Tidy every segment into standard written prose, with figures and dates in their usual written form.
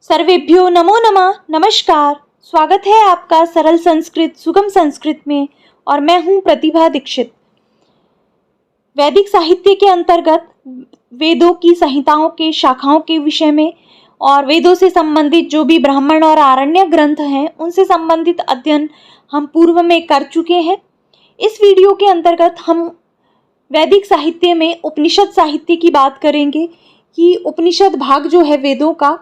सर्वेभ्यो नमो नमः। नमस्कार, स्वागत है आपका सरल संस्कृत सुगम संस्कृत में और मैं हूं प्रतिभा दीक्षित। वैदिक साहित्य के अंतर्गत वेदों की संहिताओं के शाखाओं के विषय में और वेदों से संबंधित जो भी ब्राह्मण और आरण्य ग्रंथ हैं उनसे संबंधित अध्ययन हम पूर्व में कर चुके हैं। इस वीडियो के अंतर्गत हम वैदिक साहित्य में उपनिषद साहित्य की बात करेंगे कि उपनिषद भाग जो है वेदों का,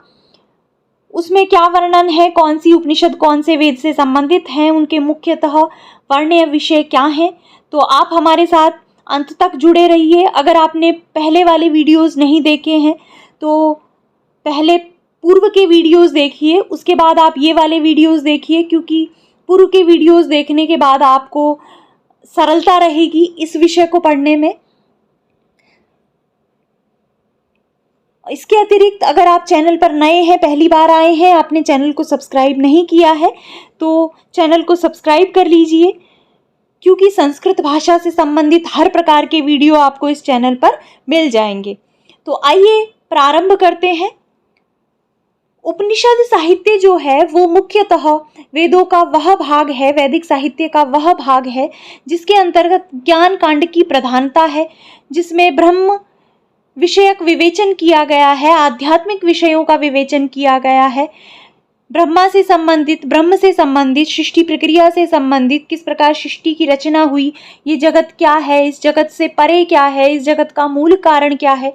उसमें क्या वर्णन है, कौन सी उपनिषद कौन से वेद से संबंधित हैं, उनके मुख्यतः वर्ण्य विषय क्या हैं। तो आप हमारे साथ अंत तक जुड़े रहिए। अगर आपने पहले वाले वीडियोस नहीं देखे हैं तो पहले पूर्व के वीडियोस देखिए, उसके बाद आप ये वाले वीडियोस देखिए, क्योंकि पूर्व के वीडियोस देखने के बाद आपको सरलता रहेगी इस विषय को पढ़ने में। इसके अतिरिक्त अगर आप चैनल पर नए हैं, पहली बार आए हैं, आपने चैनल को सब्सक्राइब नहीं किया है तो चैनल को सब्सक्राइब कर लीजिए, क्योंकि संस्कृत भाषा से संबंधित हर प्रकार के वीडियो आपको इस चैनल पर मिल जाएंगे। तो आइए प्रारंभ करते हैं। उपनिषद साहित्य जो है वो मुख्यतः वेदों का वह भाग है, वैदिक साहित्य का वह भाग है जिसके अंतर्गत ज्ञान कांड की प्रधानता है, जिसमें ब्रह्म विषयक विवेचन किया गया है, आध्यात्मिक विषयों का विवेचन किया गया है, ब्रह्म से संबंधित सृष्टि प्रक्रिया से संबंधित, किस प्रकार सृष्टि की रचना हुई, ये जगत क्या है, इस जगत से परे क्या है, इस जगत का मूल कारण क्या है,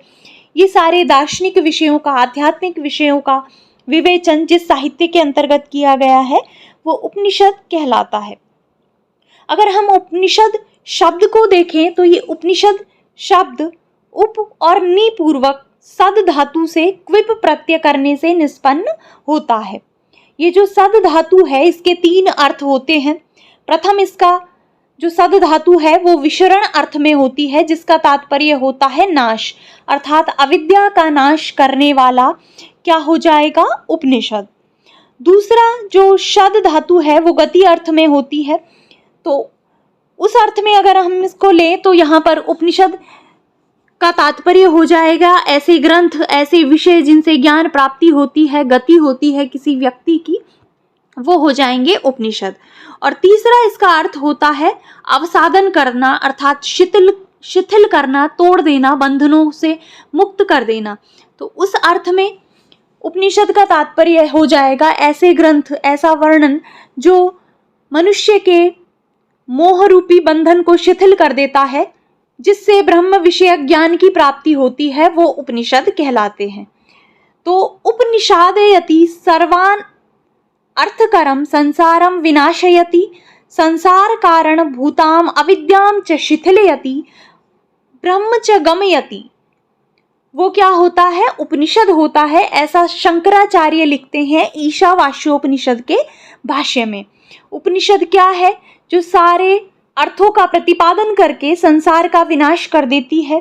ये सारे दार्शनिक विषयों का, आध्यात्मिक विषयों का विवेचन जिस साहित्य के अंतर्गत किया गया है वो उपनिषद कहलाता है। अगर हम उपनिषद शब्द को देखें तो ये उपनिषद शब्द उप और नी पूर्वक सद धातु से क्विप प्रत्यय करने से निष्पन्न होता है। ये जो सद धातु है इसके तीन अर्थ होते हैं। प्रथम, इसका जो सद धातु है वो विशरण अर्थ में होती है, जिसका तात्पर्य होता है नाश, अर्थात अविद्या का नाश करने वाला क्या हो जाएगा, उपनिषद। दूसरा जो शद धातु है वो गति अर्थ में होती है, तो उस अर्थ में अगर हम इसको लें तो यहाँ पर उपनिषद का तात्पर्य हो जाएगा ऐसे ग्रंथ, ऐसे विषय जिनसे ज्ञान प्राप्ति होती है, गति होती है किसी व्यक्ति की, वो हो जाएंगे उपनिषद। और तीसरा इसका अर्थ होता है अवसादन करना, अर्थात शिथिल करना, तोड़ देना, बंधनों से मुक्त कर देना। तो उस अर्थ में उपनिषद का तात्पर्य हो जाएगा ऐसे ग्रंथ, ऐसा वर्णन जो मनुष्य के मोह रूपी बंधन को शिथिल कर देता है, जिससे ब्रह्म विषयक ज्ञान की प्राप्ति होती है, वो उपनिषद कहलाते हैं। तो उपनिषादयति सर्वान अर्थकरम संसारम विनाशयति संसार कारण भूताम अविद्याम च शिथिलयति ब्रह्म च गमयति। वो क्या होता है, उपनिषद होता है, ऐसा शंकराचार्य लिखते हैं ईशावास्योपनिषद के भाष्य में। उपनिषद क्या है, जो सारे अर्थों का प्रतिपादन करके संसार का विनाश कर देती है,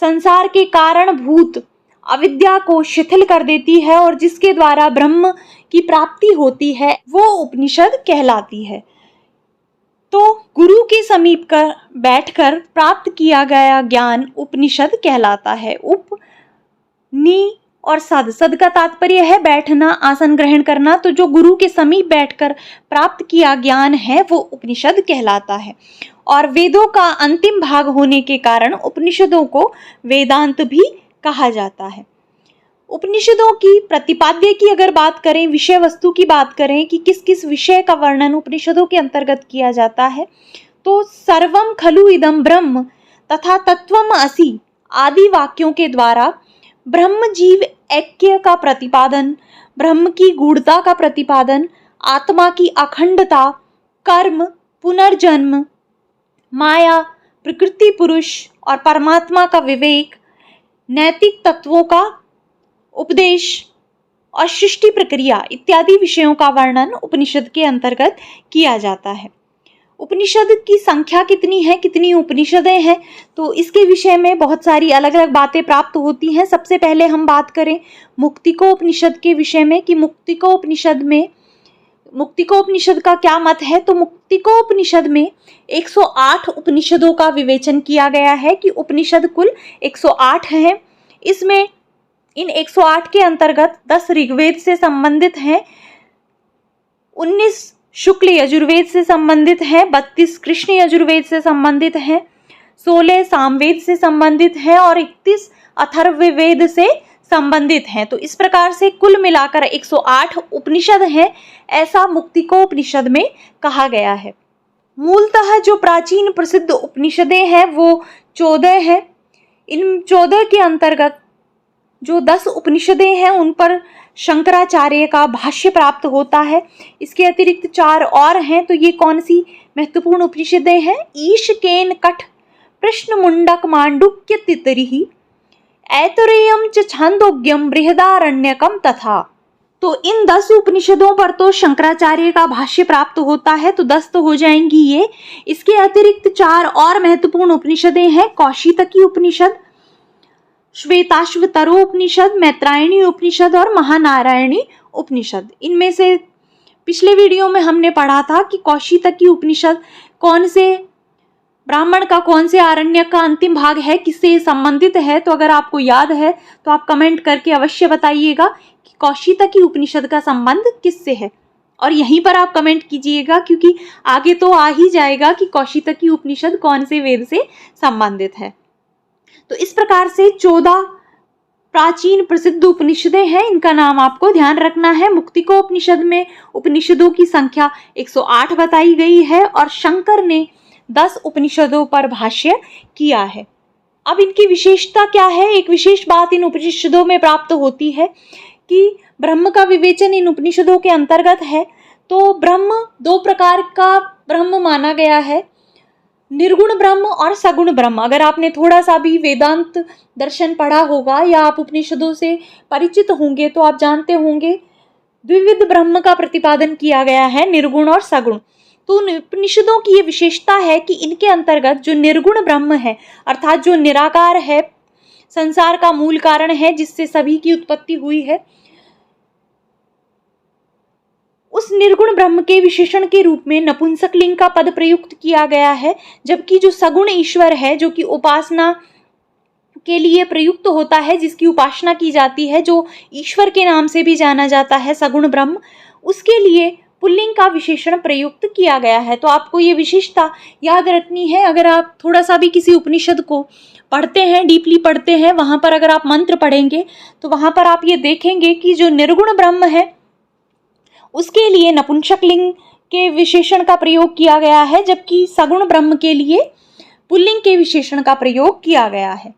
संसार के कारण भूत अविद्या को शिथिल कर देती है और जिसके द्वारा ब्रह्म की प्राप्ति होती है, वो उपनिषद कहलाती है। तो गुरु के समीप कर बैठकर प्राप्त किया गया ज्ञान उपनिषद कहलाता है। उप, नी और सद का तात्पर्य है बैठना, आसन ग्रहण करना। तो जो गुरु के समीप बैठकर प्राप्त किया ज्ञान है वो उपनिषद कहलाता है। और वेदों का अंतिम भाग होने के कारण उपनिषदों को वेदांत भी कहा जाता है। उपनिषदों की प्रतिपाद्य की अगर बात करें, विषय वस्तु की बात करें कि किस किस विषय का वर्णन उपनिषदों के अंतर्गत किया जाता है, तो सर्वम खलु इदम ब्रह्म तथा तत्वम असि आदि वाक्यों के द्वारा ब्रह्म जीव ऐक्य का प्रतिपादन, ब्रह्म की गूढ़ता का प्रतिपादन, आत्मा की अखंडता, कर्म, पुनर्जन्म, माया, प्रकृति, पुरुष और परमात्मा का विवेक, नैतिक तत्वों का उपदेश और सृष्टि प्रक्रिया इत्यादि विषयों का वर्णन उपनिषद के अंतर्गत किया जाता है। उपनिषद की संख्या कितनी है, कितनी उपनिषदें हैं, तो इसके विषय में बहुत सारी अलग अलग बातें प्राप्त होती हैं। सबसे पहले हम बात करें मुक्तिकोपनिषद के विषय में कि मुक्तिकोपनिषद का क्या मत है। तो मुक्तिकोपनिषद में 108 उपनिषदों का विवेचन किया गया है कि उपनिषद कुल 108 हैं। इसमें इन 108 के अंतर्गत 10 ऋग्वेद से संबंधित हैं, 19 शुक्ल यजुर्वेद से संबंधित हैं, 32 कृष्ण यजुर्वेद से संबंधित हैं, 16 सामवेद से संबंधित हैं और 31 अथर्ववेद से संबंधित हैं। तो इस प्रकार से कुल मिलाकर 108 उपनिषद हैं, ऐसा मुक्तिकोपनिषद में कहा गया है। मूलतः जो प्राचीन प्रसिद्ध उपनिषदें हैं वो 14 हैं। इन 14 के अंतर्गत जो 10 उपनिषदें हैं उन पर शंकराचार्य का भाष्य प्राप्त होता है। इसके अतिरिक्त 4 और हैं। तो ये कौन सी महत्वपूर्ण उपनिषदें हैं? ईश केन कठ प्रश्न मुंडक मांडुक्य तितरिहि ऐतरेयम च छांदोग्यम बृहदारण्यकम तथा। तो इन 10 उपनिषदों पर तो शंकराचार्य का भाष्य प्राप्त होता है, तो 10 तो हो जाएंगी ये। इसके अतिरिक्त 4 और महत्वपूर्ण उपनिषदें हैं, कौशितकी उपनिषद, श्वेताश्वतरो उपनिषद, मैत्रायणी उपनिषद और महानारायणी उपनिषद। इनमें से पिछले वीडियो में हमने पढ़ा था कि कौशितकी उपनिषद कौन से ब्राह्मण का, कौन से आरण्यक का अंतिम भाग है, किससे संबंधित है। तो अगर आपको याद है तो आप कमेंट करके अवश्य बताइएगा कि कौशितकी उपनिषद का संबंध किससे है, और यहीं पर आप कमेंट कीजिएगा क्योंकि आगे तो आ ही जाएगा कि कौशितकी उपनिषद कौन से वेद से संबंधित है। तो इस प्रकार से 14 प्राचीन प्रसिद्ध उपनिषदें हैं, इनका नाम आपको ध्यान रखना है। मुक्तिकोपनिषद में उपनिषदों की संख्या 108 बताई गई है और शंकर ने 10 उपनिषदों पर भाष्य किया है। अब इनकी विशेषता क्या है? एक विशेष बात इन उपनिषदों में प्राप्त होती है कि ब्रह्म का विवेचन इन उपनिषदों के अंतर्गत है। तो ब्रह्म 2 प्रकार का ब्रह्म माना गया है, निर्गुण ब्रह्म और सगुण ब्रह्म। अगर आपने थोड़ा सा भी वेदांत दर्शन पढ़ा होगा या आप उपनिषदों से परिचित होंगे तो आप जानते होंगे द्विविध ब्रह्म का प्रतिपादन किया गया है, निर्गुण और सगुण। तो उपनिषदों की ये विशेषता है कि इनके अंतर्गत जो निर्गुण ब्रह्म है, अर्थात जो निराकार है, संसार का मूल कारण है जिससे सभी की उत्पत्ति हुई है, उस निर्गुण ब्रह्म के विशेषण के रूप में नपुंसकलिंग का पद प्रयुक्त किया गया है। जबकि जो सगुण ईश्वर है, जो कि उपासना के लिए प्रयुक्त होता है, जिसकी उपासना की जाती है, जो ईश्वर के नाम से भी जाना जाता है, सगुण ब्रह्म, उसके लिए पुल्लिंग का विशेषण प्रयुक्त किया गया है। तो आपको ये विशेषता याद रखनी है। अगर आप थोड़ा सा भी किसी उपनिषद को पढ़ते हैं, डीपली पढ़ते हैं, वहां पर अगर आप मंत्र पढ़ेंगे तो वहां पर आप ये देखेंगे कि जो निर्गुण ब्रह्म है उसके लिए नपुंसकलिंग के विशेषण का प्रयोग किया गया है, जबकि सगुण ब्रह्म के लिए पुल्लिंग के विशेषण का प्रयोग किया गया है।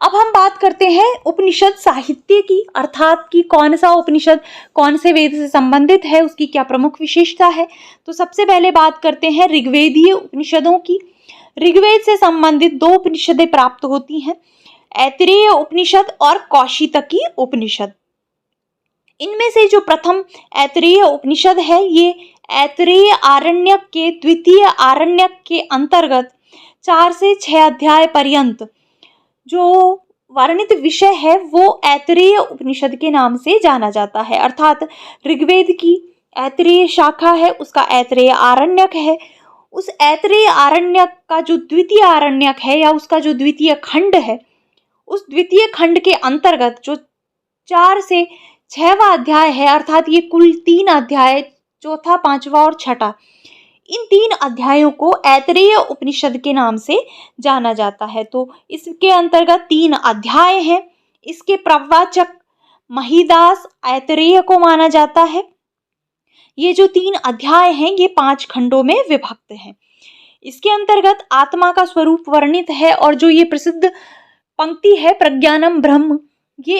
अब हम बात करते हैं उपनिषद साहित्य की, अर्थात कि कौन सा उपनिषद कौन से वेद से संबंधित है, उसकी क्या प्रमुख विशेषता है। तो सबसे पहले बात करते हैं ऋग्वेदीय उपनिषदों की। ऋग्वेद से संबंधित 2 उपनिषदें प्राप्त होती हैं, ऐतरेय उपनिषद और कौशितकी उपनिषद। इनमें से जो प्रथम ऐतरेय उपनिषद है, ये ऐतरेय आरण्यक के द्वितीय आरण्यक के अंतर्गत 4 से 6 अध्याय पर्यंत जो वर्णित विषय है वो ऐतरेय उपनिषद के नाम से जाना जाता है। अर्थात ऋग्वेद की ऐतरेय शाखा है, उसका ऐतरेय आरण्यक है। उस ऐतरेय आरण्यक का जो द्वितीय आरण्यक है या उसका जो द्वितीय खंड है, उस द्वितीय खंड के अंतर्गत जो 4 से 6वां अध्याय है, अर्थात ये कुल 3 अध्याय, चौथा, 5वां और 6ठा, इन 3 अध्यायों को ऐतरेय उपनिषद के नाम से जाना जाता है। तो इसके अंतर्गत 3 अध्याय हैं। इसके प्रवाचक महिदास ऐतरेय को माना जाता है। ये जो 3 अध्याय हैं ये 5 खंडों में विभक्त हैं। इसके अंतर्गत आत्मा का स्वरूप वर्णित है और जो ये प्रसिद्ध पंक्ति है प्रज्ञानम ब्रह्म, ये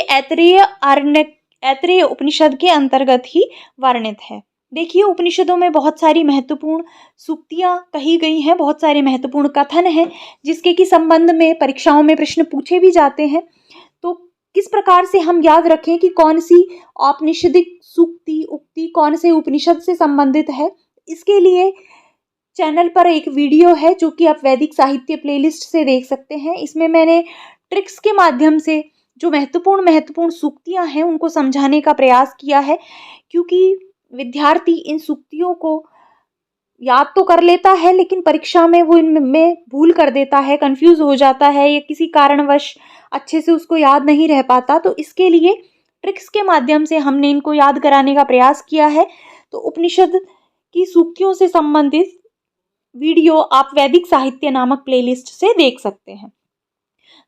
ऐतरेय उपनिषद के अंतर्गत ही वर्णित है। देखिए, उपनिषदों में बहुत सारी महत्वपूर्ण सूक्तियां कही गई हैं, बहुत सारे महत्वपूर्ण कथन हैं जिसके कि संबंध में परीक्षाओं में प्रश्न पूछे भी जाते हैं। तो किस प्रकार से हम याद रखें कि कौन सी औपनिषदिक सूक्ति उक्ति कौन से उपनिषद से संबंधित है, इसके लिए चैनल पर एक वीडियो है जो कि आप वैदिक साहित्य प्लेलिस्ट से देख सकते हैं। इसमें मैंने ट्रिक्स के माध्यम से जो महत्वपूर्ण सूक्तियां हैं उनको समझाने का प्रयास किया है, क्योंकि विद्यार्थी इन सूक्तियों को याद तो कर लेता है लेकिन परीक्षा में वो इनमें भूल कर देता है, कंफ्यूज हो जाता है या किसी कारणवश अच्छे से उसको याद नहीं रह पाता। तो इसके लिए ट्रिक्स के माध्यम से हमने इनको याद कराने का प्रयास किया है। तो उपनिषद की सूक्तियों से संबंधित वीडियो आप वैदिक साहित्य नामक प्लेलिस्ट से देख सकते हैं।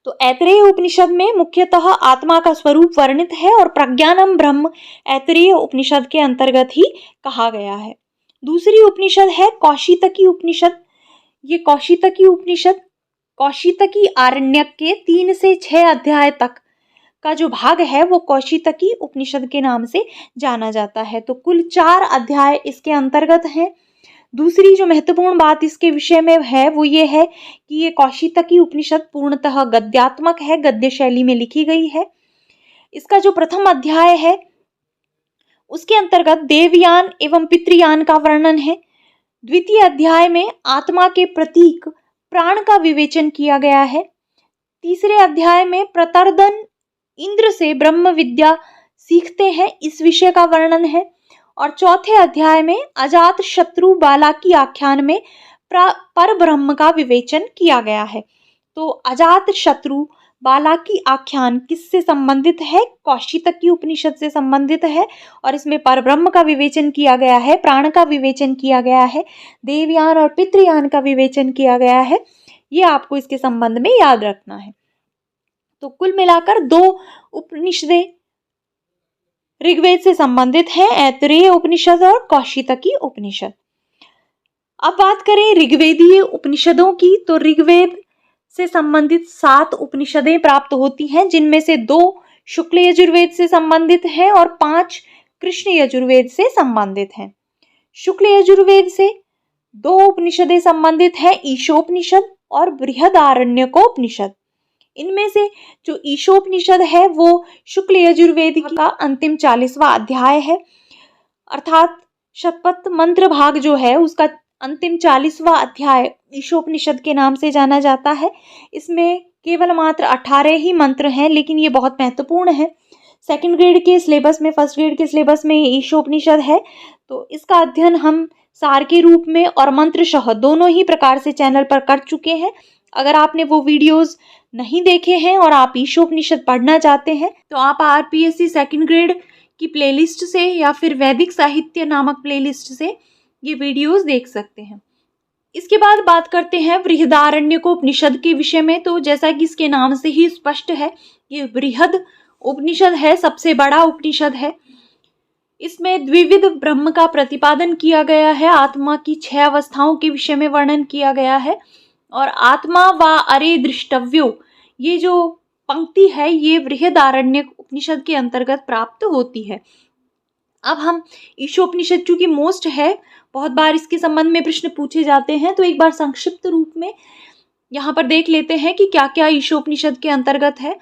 तो ऐतरेय उपनिषद में मुख्यतः आत्मा का स्वरूप वर्णित है और प्रज्ञानम ब्रह्म ऐतरेय उपनिषद के अंतर्गत ही कहा गया है। दूसरी उपनिषद है कौशितकी उपनिषद। ये कौशितकी उपनिषद कौशितकी आरण्यक के 3 से 6 अध्याय तक का जो भाग है वो कौशितकी उपनिषद के नाम से जाना जाता है। तो कुल 4 अध्याय इसके अंतर्गत हैं। दूसरी जो महत्वपूर्ण बात इसके विषय में है वो ये है कि ये कौशितकी उपनिषद पूर्णतः गद्यात्मक है, गद्य शैली में लिखी गई है। इसका जो प्रथम अध्याय है उसके अंतर्गत देवयान एवं पितृयान का वर्णन है। द्वितीय अध्याय में आत्मा के प्रतीक प्राण का विवेचन किया गया है। तीसरे अध्याय में प्रतर्दन इंद्र से ब्रह्म विद्या सीखते हैं, इस विषय का वर्णन है। और चौथे अध्याय में अजात शत्रु बालाकी आख्यान में पर ब्रह्म का विवेचन किया गया है। तो अजात शत्रु बालाकी आख्यान किससे संबंधित है? कौशितकी उपनिषद से संबंधित है और इसमें परब्रह्म का विवेचन किया गया है, प्राण का विवेचन किया गया है, देवयान और पितृयान का विवेचन किया गया है। ये आपको इसके संबंध में याद रखना है। तो कुल मिलाकर 2 उपनिषदें ऋग्वेद से संबंधित है, ऐतरेय उपनिषद और कौशितकी उपनिषद। अब बात करें ऋग्वेदीय उपनिषदों की, तो ऋग्वेद से संबंधित 7 उपनिषदें प्राप्त होती हैं, जिनमें से 2 शुक्ल यजुर्वेद से संबंधित हैं और 5 कृष्ण यजुर्वेद से संबंधित हैं। शुक्ल यजुर्वेद से 2 उपनिषदें संबंधित हैं, ईशोपनिषद और बृहदारण्यकोपनिषद। इनमें से जो ईशोपनिषद है वो शुक्ल यजुर्वेद का अंतिम 40वां अध्याय है, अर्थात शतपथ मंत्र भाग जो है उसका अंतिम 40वां अध्याय ईशोपनिषद के नाम से जाना जाता है। इसमें केवल मात्र 18 ही मंत्र हैं, लेकिन ये बहुत महत्वपूर्ण है। सेकंड ग्रेड के सिलेबस में, फर्स्ट ग्रेड के सिलेबस में ईशोपनिषद है। तो इसका अध्ययन हम सार के रूप में और मंत्रशः दोनों ही प्रकार से चैनल पर कर चुके हैं। अगर आपने वो वीडियोस नहीं देखे हैं और आप ईशोपनिषद पढ़ना चाहते हैं तो आप आरपीएससी सेकंड ग्रेड की प्लेलिस्ट से या फिर वैदिक साहित्य नामक प्लेलिस्ट से ये वीडियोस देख सकते हैं। इसके बाद बात करते हैं बृहदारण्यकोपनिषद के विषय में। तो जैसा कि इसके नाम से ही स्पष्ट है, ये बृहद उपनिषद है, सबसे बड़ा उपनिषद है। इसमें द्विविध ब्रह्म का प्रतिपादन किया गया है, आत्मा की 6 अवस्थाओं के विषय में वर्णन किया गया है और आत्मा व अरे दृष्टव्यो, ये जो पंक्ति है ये बृहदारण्यक उपनिषद के अंतर्गत प्राप्त होती है। अब हम ईशोपनिषद चूंकि मोस्ट है, बहुत बार इसके संबंध में प्रश्न पूछे जाते हैं, तो एक बार संक्षिप्त रूप में यहाँ पर देख लेते हैं कि क्या क्या ईशोपनिषद के अंतर्गत है।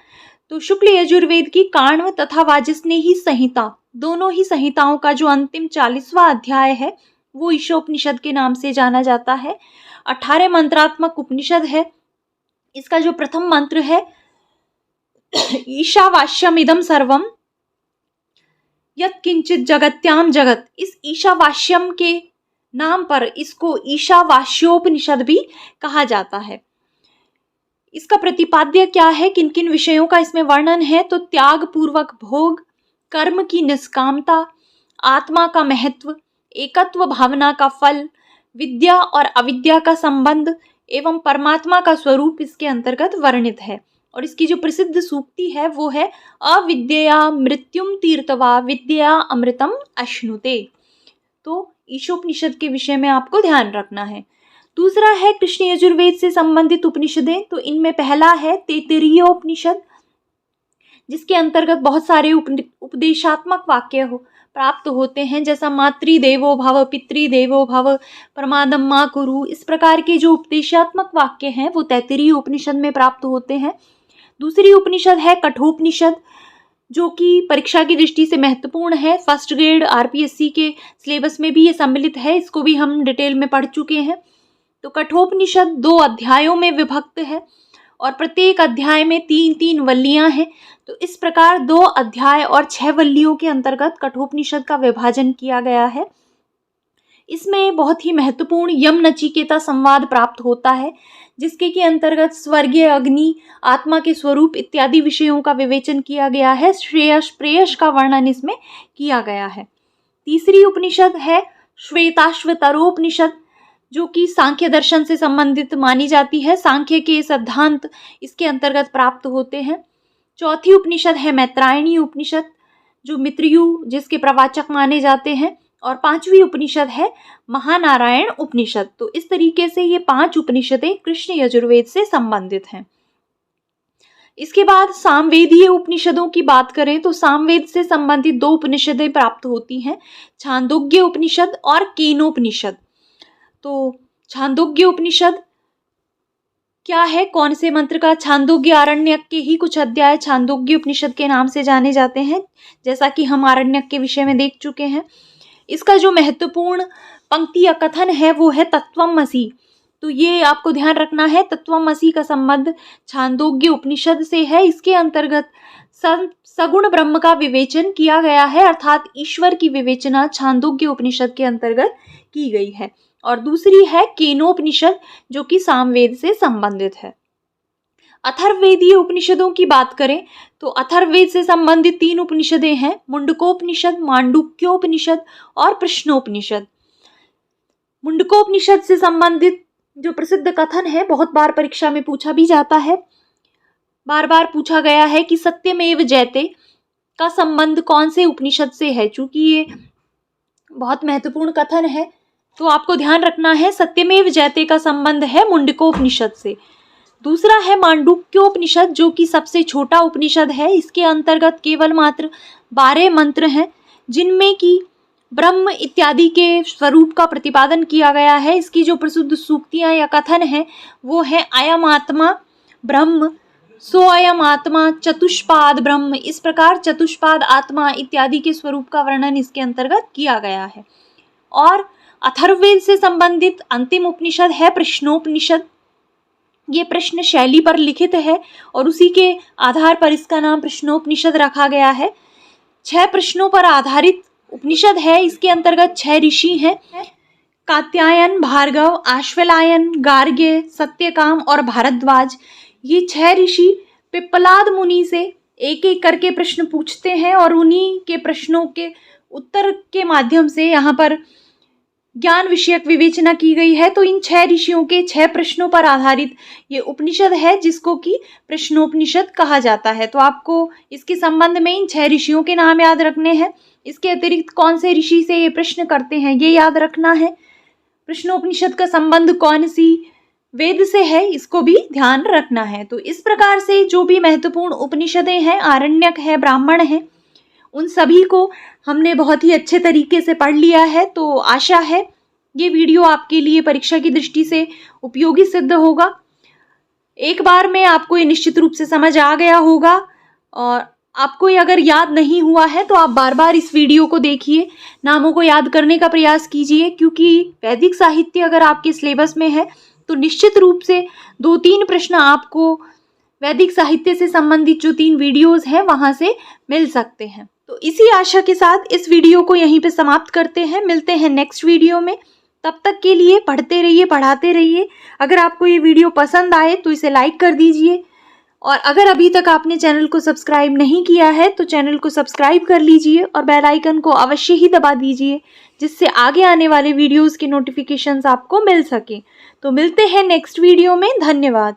तो शुक्ल यजुर्वेद की काण्व तथा वाजस्नेही संहिता, दोनों ही संहिताओं का जो अंतिम 40वां अध्याय है वो ईशोपनिषद के नाम से जाना जाता है। 18 मंत्रात्मक उपनिषद है। इसका जो प्रथम मंत्र है ईशावास्यमिदं सर्वम यत्किंचित जगत्याम जगत, इस ईशावास्यम के नाम पर इसको ईशावास्योपनिषद भी कहा जाता है। इसका प्रतिपाद्य क्या है, किन किन विषयों का इसमें वर्णन है, तो त्याग पूर्वक भोग, कर्म की निष्कामता, आत्मा का महत्व, एकत्व भावना का फल, विद्या और अविद्या का संबंध एवं परमात्मा का स्वरूप इसके अंतर्गत वर्णित है। और इसकी जो प्रसिद्ध सूक्ति है वो है अविद्या मृत्युम तीर्थवा विद्या अमृतम अश्नुते। तो ईशोपनिषद के विषय में आपको ध्यान रखना है। दूसरा है कृष्ण यजुर्वेद से संबंधित उपनिषदें। तो इनमें पहला है तैत्तिरीय उपनिषद, जिसके अंतर्गत बहुत सारे उपदेशात्मक वाक्य प्राप्त होते हैं, जैसा मातृदेवो भव, पितृदेवो भव, प्रमादम मा कुरु। इस प्रकार के जो उपदेशात्मक वाक्य हैं वो तैत्तिरीय उपनिषद में प्राप्त होते हैं। दूसरी उपनिषद है कठोपनिषद, जो कि परीक्षा की दृष्टि से महत्वपूर्ण है। फर्स्ट ग्रेड आरपीएससी के सिलेबस में भी ये सम्मिलित है, इसको भी हम डिटेल में पढ़ चुके हैं। तो कठोपनिषद 2 अध्यायों में विभक्त है और प्रत्येक अध्याय में 3-3 वल्लियां हैं। तो इस प्रकार 2 अध्याय और 6 वल्लियों के अंतर्गत कठोपनिषद का विभाजन किया गया है। इसमें बहुत ही महत्वपूर्ण यम नचिकेता संवाद प्राप्त होता है, जिसके के अंतर्गत स्वर्गीय अग्नि, आत्मा के स्वरूप इत्यादि विषयों का विवेचन किया गया है। श्रेयस प्रेयस का वर्णन इसमें किया गया है। तीसरी उपनिषद है श्वेताश्वतरोपनिषद, जो कि सांख्य दर्शन से संबंधित मानी जाती है। सांख्य के सिद्धांत इसके अंतर्गत प्राप्त होते हैं। चौथी उपनिषद है मैत्रायणी उपनिषद, जो मित्रयु जिसके प्रवाचक माने जाते हैं। और पांचवी उपनिषद है महानारायण उपनिषद। तो इस तरीके से ये 5 उपनिषदें कृष्ण यजुर्वेद से संबंधित हैं। इसके बाद सामवेदीय उपनिषदों की बात करें तो सामवेद से संबंधित 2 उपनिषदें प्राप्त होती हैं, छांदोग्य उपनिषद और केनोपनिषद। तो छांदोग्य उपनिषद क्या है, कौन से मंत्र का? छांदोग्य आरण्यक के ही कुछ अध्याय छांदोग्य उपनिषद के नाम से जाने जाते हैं, जैसा कि हम आरण्यक के विषय में देख चुके हैं। इसका जो महत्वपूर्ण पंक्ति या कथन है वो है तत्वमसि। तो ये आपको ध्यान रखना है, तत्वमसि का संबंध छांदोग्य उपनिषद से है। इसके अंतर्गत सगुण ब्रह्म का विवेचन किया गया है, अर्थात ईश्वर की विवेचना छांदोग्य उपनिषद के अंतर्गत की गई है। और दूसरी है केनोपनिषद, जो कि सामवेद से संबंधित है। अथर्ववेदीय उपनिषदों की बात करें तो अथर्ववेद से संबंधित 3 उपनिषदें हैं, मुंडकोपनिषद, मांडुक्योपनिषद और प्रश्नोपनिषद। मुंडकोपनिषद से संबंधित जो प्रसिद्ध कथन है, बहुत बार परीक्षा में पूछा भी जाता है, बार बार पूछा गया है कि सत्यमेव जयते का संबंध कौन से उपनिषद से है। चूंकि ये बहुत महत्वपूर्ण कथन है तो आपको ध्यान रखना है, सत्यमेव जयते का संबंध है मुंडकोपनिषद से। दूसरा है मांडुक्योपनिषद, जो कि सबसे छोटा उपनिषद है। इसके अंतर्गत केवल मात्र 12 मंत्र हैं, जिनमें कि ब्रह्म इत्यादि के स्वरूप का प्रतिपादन किया गया है। इसकी जो प्रसिद्ध सूक्तियाँ या कथन हैं वो है अयम आत्मा ब्रह्म, सो अयम आत्मा चतुष्पाद ब्रह्म। इस प्रकार चतुष्पाद आत्मा इत्यादि के स्वरूप का वर्णन इसके अंतर्गत किया गया है। और अथर्ववेद से संबंधित अंतिम उपनिषद है प्रश्नोपनिषद। ये प्रश्न शैली पर लिखित है और उसी के आधार पर इसका नाम प्रश्नोपनिषद रखा गया है। 6 प्रश्नों पर आधारित उपनिषद है। इसके अंतर्गत 6 ऋषि हैं, कात्यायन, भार्गव, आश्वलायन, गार्ग्य, सत्यकाम और भारद्वाज। ये 6 ऋषि पिप्पलाद मुनि से एक एक करके प्रश्न पूछते हैं और उन्हीं के प्रश्नों के उत्तर के माध्यम से यहाँ पर ज्ञान विषयक विवेचना की गई है। तो इन 6 ऋषियों के 6 प्रश्नों पर आधारित ये उपनिषद है, जिसको कि प्रश्नोपनिषद कहा जाता है। तो आपको इसके संबंध में इन 6 ऋषियों के नाम याद रखने हैं। इसके अतिरिक्त कौन से ऋषि से ये प्रश्न करते हैं ये याद रखना है। प्रश्नोपनिषद का संबंध कौन सी वेद से है, इसको भी ध्यान रखना है। तो इस प्रकार से जो भी महत्वपूर्ण उपनिषदें हैं, आरण्यक है, ब्राह्मण है, उन सभी को हमने बहुत ही अच्छे तरीके से पढ़ लिया है। तो आशा है ये वीडियो आपके लिए परीक्षा की दृष्टि से उपयोगी सिद्ध होगा। एक बार में आपको ये निश्चित रूप से समझ आ गया होगा, और आपको ये अगर याद नहीं हुआ है तो आप बार बार इस वीडियो को देखिए, नामों को याद करने का प्रयास कीजिए, क्योंकि वैदिक साहित्य अगर आपके सिलेबस में है तो निश्चित रूप से 2-3 प्रश्न आपको वैदिक साहित्य से संबंधित जो 3 वीडियोस हैं वहाँ से मिल सकते हैं। तो इसी आशा के साथ इस वीडियो को यहीं पे समाप्त करते हैं। मिलते हैं नेक्स्ट वीडियो में। तब तक के लिए पढ़ते रहिए, पढ़ाते रहिए। अगर आपको ये वीडियो पसंद आए तो इसे लाइक कर दीजिए, और अगर अभी तक आपने चैनल को सब्सक्राइब नहीं किया है तो चैनल को सब्सक्राइब कर लीजिए और बेल आइकन को अवश्य ही दबा दीजिए, जिससे आगे आने वाले वीडियोस के नोटिफिकेशंस आपको मिल सके। तो मिलते हैं नेक्स्ट वीडियो में। धन्यवाद।